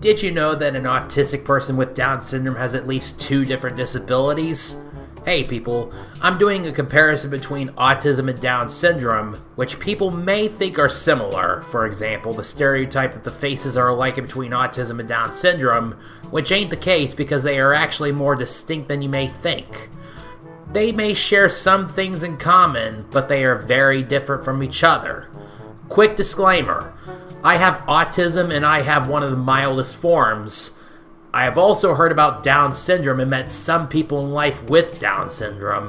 Did you know that an autistic person with Down syndrome has at least 2 different disabilities? Hey people, I'm doing a comparison between autism and Down syndrome, which people may think are similar. For example, the stereotype that the faces are alike between autism and Down syndrome, which ain't the case because they are actually more distinct than you may think. They may share some things in common, but they are very different from each other. Quick disclaimer, I have autism and I have one of the mildest forms. I have also heard about Down syndrome and met some people in life with Down syndrome.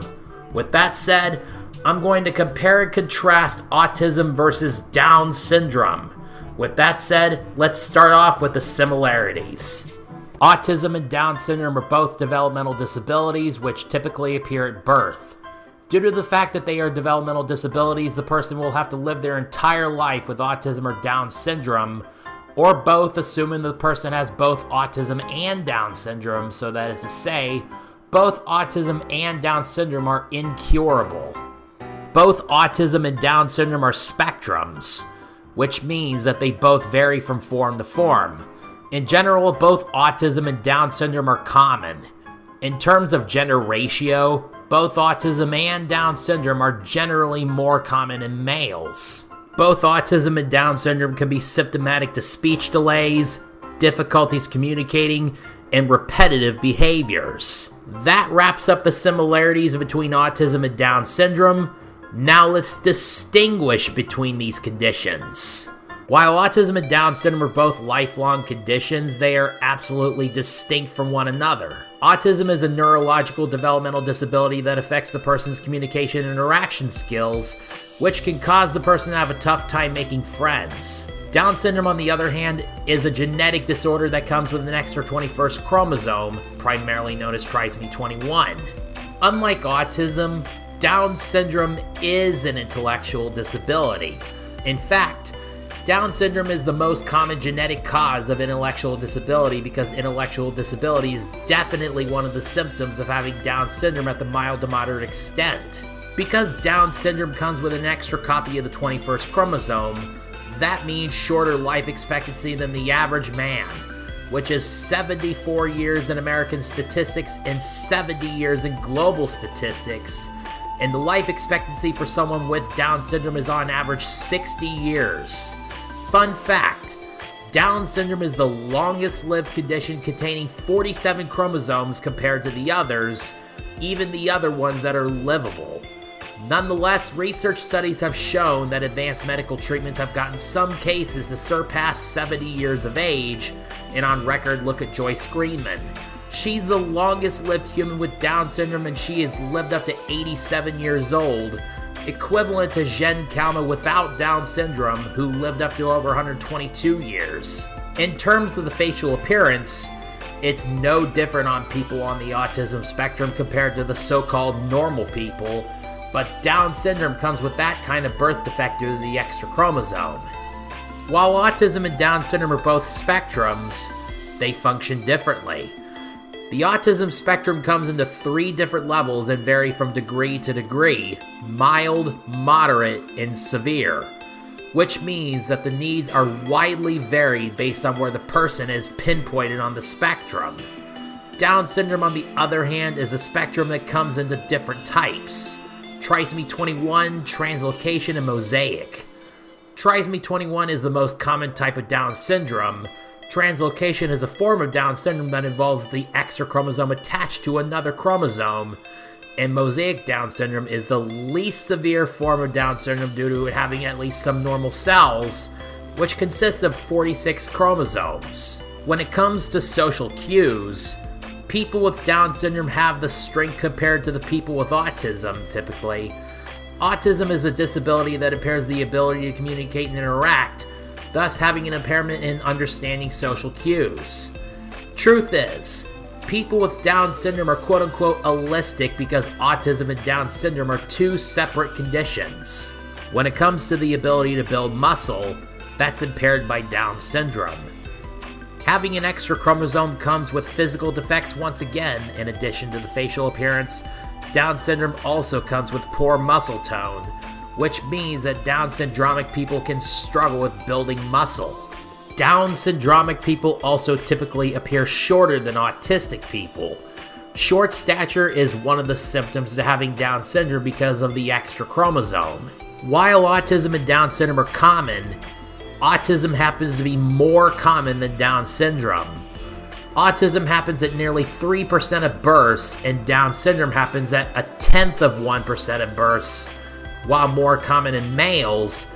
With that said, I'm going to compare and contrast autism versus Down syndrome. With that said, let's start off with the similarities. Autism and Down syndrome are both developmental disabilities which typically appear at birth. Due to the fact that they are developmental disabilities, the person will have to live their entire life with autism or Down syndrome, or both, assuming the person has both autism and Down syndrome, so that is to say, both autism and Down syndrome are incurable. Both autism and Down syndrome are spectrums, which means that they both vary from form to form. In general, both autism and Down syndrome are common. In terms of gender ratio, both autism and Down syndrome are generally more common in males. Both autism and Down syndrome can be symptomatic to speech delays, difficulties communicating, and repetitive behaviors. That wraps up the similarities between autism and Down syndrome. Now let's distinguish between these conditions. While autism and Down syndrome are both lifelong conditions, they are absolutely distinct from one another. Autism is a neurological developmental disability that affects the person's communication and interaction skills, which can cause the person to have a tough time making friends. Down syndrome, on the other hand, is a genetic disorder that comes with an extra 21st chromosome, primarily known as trisomy 21. Unlike autism, Down syndrome is an intellectual disability. In fact, Down syndrome is the most common genetic cause of intellectual disability because intellectual disability is definitely one of the symptoms of having Down syndrome at the mild to moderate extent. Because Down syndrome comes with an extra copy of the 21st chromosome, that means shorter life expectancy than the average man, which is 74 years in American statistics and 70 years in global statistics. And the life expectancy for someone with Down syndrome is on average 60 years. Fun fact, Down syndrome is the longest lived condition containing 47 chromosomes compared to the others, even the other ones that are livable. Nonetheless, research studies have shown that advanced medical treatments have gotten some cases to surpass 70 years of age, and on record, look at Joyce Greenman. She's the longest lived human with Down syndrome and she has lived up to 87 years old, equivalent to Jen Kalma without Down syndrome, who lived up to over 122 years. In terms of the facial appearance, it's no different on people on the autism spectrum compared to the so-called normal people, but Down syndrome comes with that kind of birth defect due to the extra chromosome. While autism and Down syndrome are both spectrums, they function differently. The autism spectrum comes into 3 different levels and vary from degree to degree: mild, moderate, and severe, which means that the needs are widely varied based on where the person is pinpointed on the spectrum. Down syndrome, on the other hand, is a spectrum that comes into different types: trisomy 21, translocation, and mosaic. Trisomy 21 is the most common type of Down syndrome. Translocation is a form of Down syndrome that involves the extra chromosome attached to another chromosome, and mosaic Down syndrome is the least severe form of Down syndrome due to it having at least some normal cells, which consists of 46 chromosomes. When it comes to social cues, people with Down syndrome have the strength compared to the people with autism, typically. Autism is a disability that impairs the ability to communicate and interact, thus having an impairment in understanding social cues. Truth is, people with Down syndrome are quote-unquote allistic because autism and Down syndrome are 2 separate conditions. When it comes to the ability to build muscle, that's impaired by Down syndrome. Having an extra chromosome comes with physical defects once again. In addition to the facial appearance, Down syndrome also comes with poor muscle tone, which means that Down syndromic people can struggle with building muscle. Down syndromic people also typically appear shorter than autistic people. Short stature is one of the symptoms to having Down syndrome because of the extra chromosome. While autism and Down syndrome are common, autism happens to be more common than Down syndrome. Autism happens at nearly 3% of births, and Down syndrome happens at 0.1% of births. While more common in males,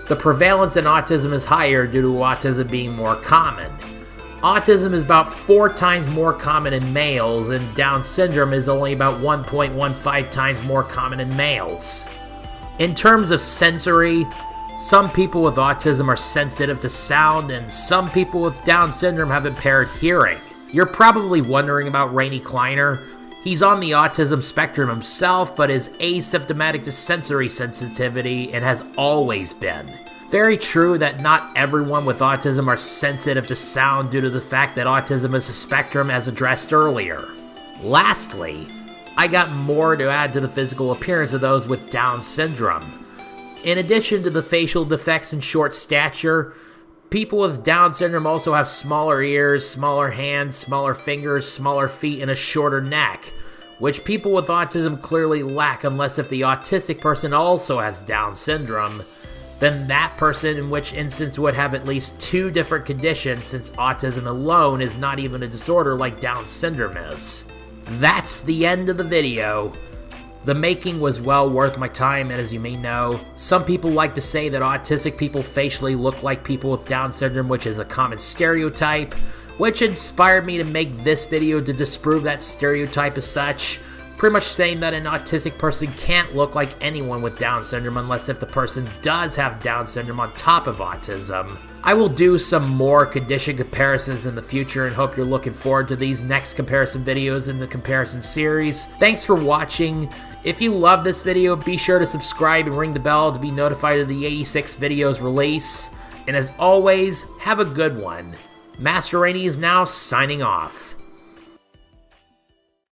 the prevalence in autism is higher due to autism being more common. Autism is about 4 times more common in males, and Down syndrome is only about 1.15 times more common in males. In terms of sensory, some people with autism are sensitive to sound, and some people with Down syndrome have impaired hearing. You're probably wondering about Rainey Kleiner. He's on the autism spectrum himself, but is asymptomatic to sensory sensitivity and has always been. Very true that not everyone with autism are sensitive to sound due to the fact that autism is a spectrum as addressed earlier. Lastly, I got more to add to the physical appearance of those with Down syndrome. In addition to the facial defects and short stature, people with Down syndrome also have smaller ears, smaller hands, smaller fingers, smaller feet, and a shorter neck, which people with autism clearly lack unless if the autistic person also has Down syndrome. Then that person in which instance would have at least 2 different conditions, since autism alone is not even a disorder like Down syndrome is. That's the end of the video. The making was well worth my time, and as you may know, some people like to say that autistic people facially look like people with Down syndrome, which is a common stereotype, which inspired me to make this video to disprove that stereotype as such, pretty much saying that an autistic person can't look like anyone with Down syndrome unless if the person does have Down syndrome on top of autism. I will do some more condition comparisons in the future and hope you're looking forward to these next comparison videos in the comparison series. Thanks for watching. If you love this video, be sure to subscribe and ring the bell to be notified of the 86 videos release. And as always, have a good one. Master Rainey is now signing off.